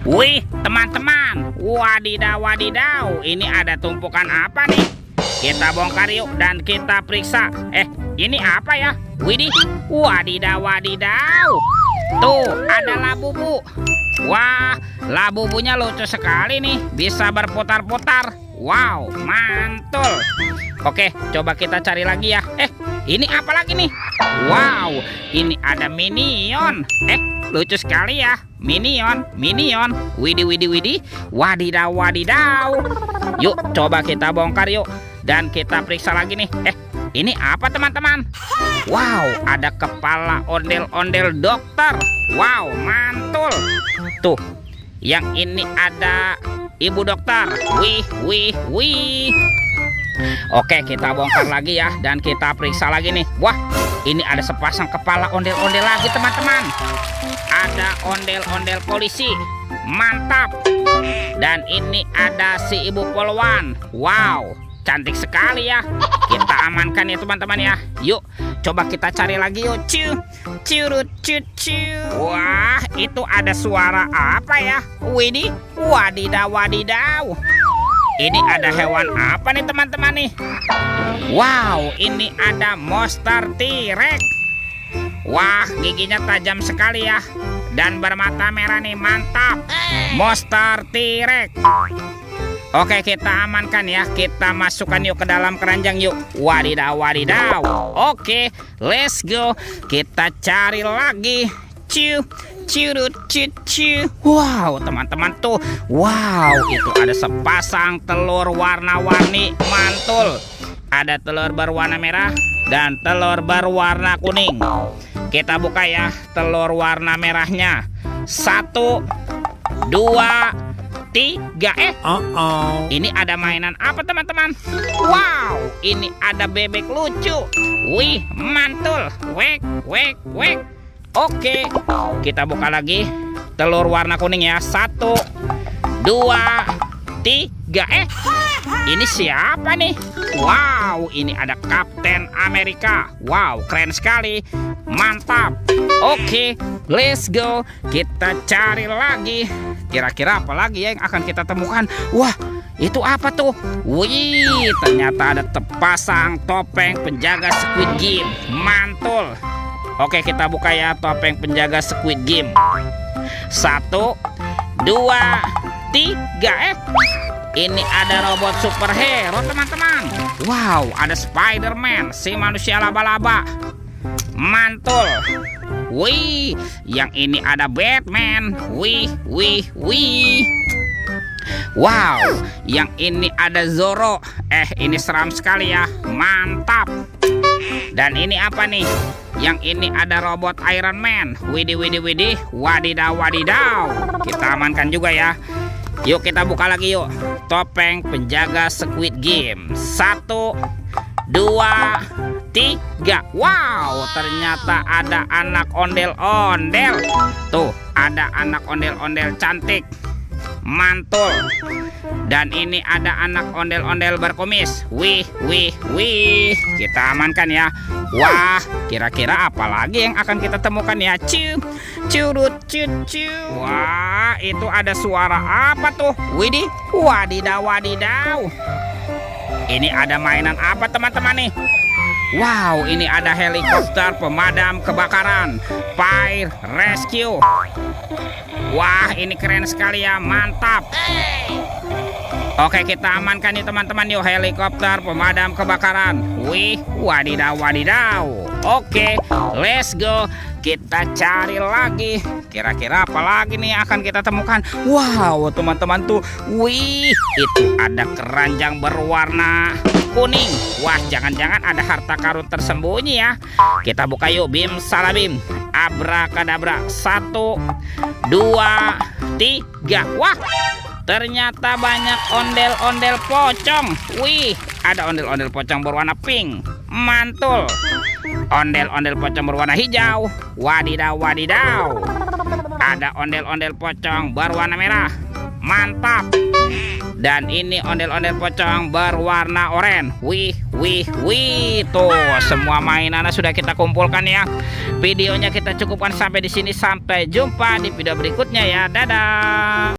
Wih, teman-teman, wadidaw, wadidaw, ini ada tumpukan apa nih? Kita bongkar yuk dan kita periksa. Ini apa ya? Widih, wadidaw, wadidaw. Tuh, ada labubu. Wah, labubunya lucu sekali nih, bisa berputar-putar. Wow, mantul. Oke, coba kita cari lagi ya. Ini apa lagi nih? Wow, ini ada minion. Lucu sekali ya, minion. Widih, widih, widih. Wadidaw, wadidaw. Yuk, coba kita bongkar yuk dan kita periksa lagi nih. Ini apa teman-teman? Wow, ada kepala ondel-ondel dokter. Wow, mantul. Tuh, yang ini ada ibu dokter. Wih, wih, wih. Oke, kita bongkar lagi ya dan kita periksa lagi nih. Wah, ini ada sepasang kepala ondel-ondel lagi teman-teman. Ada ondel-ondel polisi. Mantap. Dan ini ada si ibu polwan. Wow, cantik sekali ya. Kita amankan ya teman-teman ya. Yuk, coba kita cari lagi yuk. Curut. Wah, itu ada suara apa ya? Widih, wadidaw, wadidaw. Ini ada hewan apa nih teman-teman nih? Wow, ini ada monster T-Rex. Wah, giginya tajam sekali ya. Dan bermata merah nih, mantap. Monster T-Rex. Oke, kita amankan ya. Kita masukkan yuk ke dalam keranjang yuk. Wadidaw, wadidaw. Oke, let's go. Kita cari lagi. Curut. Wow, teman-teman tuh. Wow, itu ada sepasang telur warna-warni. Mantul. Ada telur berwarna merah dan telur berwarna kuning. Kita buka ya telur warna merahnya. 1, 2, 3. Ini ada mainan apa teman-teman? Wow, ini ada bebek lucu. Wih, mantul. Wek. Oke, kita buka lagi telur warna kuning ya. 1, 2, 3. Ini siapa nih? Wow, ini ada Kapten Amerika. Wow, keren sekali. Mantap. Oke, let's go. Kita cari lagi. Kira-kira apa lagi ya yang akan kita temukan? Wah, itu apa tuh? Wih, ternyata ada terpasang topeng penjaga Squid Game. Mantul. Oke, kita buka ya topeng penjaga Squid Game. 1, 2, 3. Ini ada robot superhero teman-teman. Wow, ada Spider-Man, si manusia laba-laba. Mantul. Wih, yang ini ada Batman. Wih. Wow, yang ini ada Zoro. Ini seram sekali ya. Mantap. Dan ini apa nih? Yang ini ada robot Iron Man. Widih. Wadidaw, wadidaw. Kita amankan juga ya. Yuk, kita buka lagi yuk. Topeng penjaga Squid Game. 1, 2, 3. Wow, ternyata ada anak ondel-ondel. Tuh, ada anak ondel-ondel cantik. Mantul. Dan ini ada anak ondel-ondel berkumis. Wih. Kita amankan ya. Wah, kira-kira apa lagi yang akan kita temukan ya? Curut. Wah, itu ada suara apa tuh? Widih, wadidaw, wadidaw. Ini ada mainan apa teman-teman nih? Wow, ini ada helikopter pemadam kebakaran. Fire Rescue. Wah, ini keren sekali ya. Mantap. Oke, kita amankan nih teman-teman yuk helikopter pemadam kebakaran. Wih, wadidaw, wadidaw. Oke, let's go. Kita cari lagi. Kira-kira apa lagi nih akan kita temukan? Wow, teman-teman tuh. Wih, itu ada keranjang berwarna kuning. Wah, jangan-jangan ada harta karun tersembunyi ya. Kita buka yuk. Bim salabim. Abrakadabra. 1, 2, 3. Wah, ternyata banyak ondel-ondel pocong. Wih, ada ondel-ondel pocong berwarna pink. Mantul. Ondel-ondel pocong berwarna hijau. Wadidaw, wadidaw. Ada ondel-ondel pocong berwarna merah. Mantap. Dan ini ondel-ondel pocong berwarna oranye. Wih. Tuh, semua mainannya sudah kita kumpulkan ya. Videonya kita cukupkan sampai di sini. Sampai jumpa di video berikutnya ya. Dadah.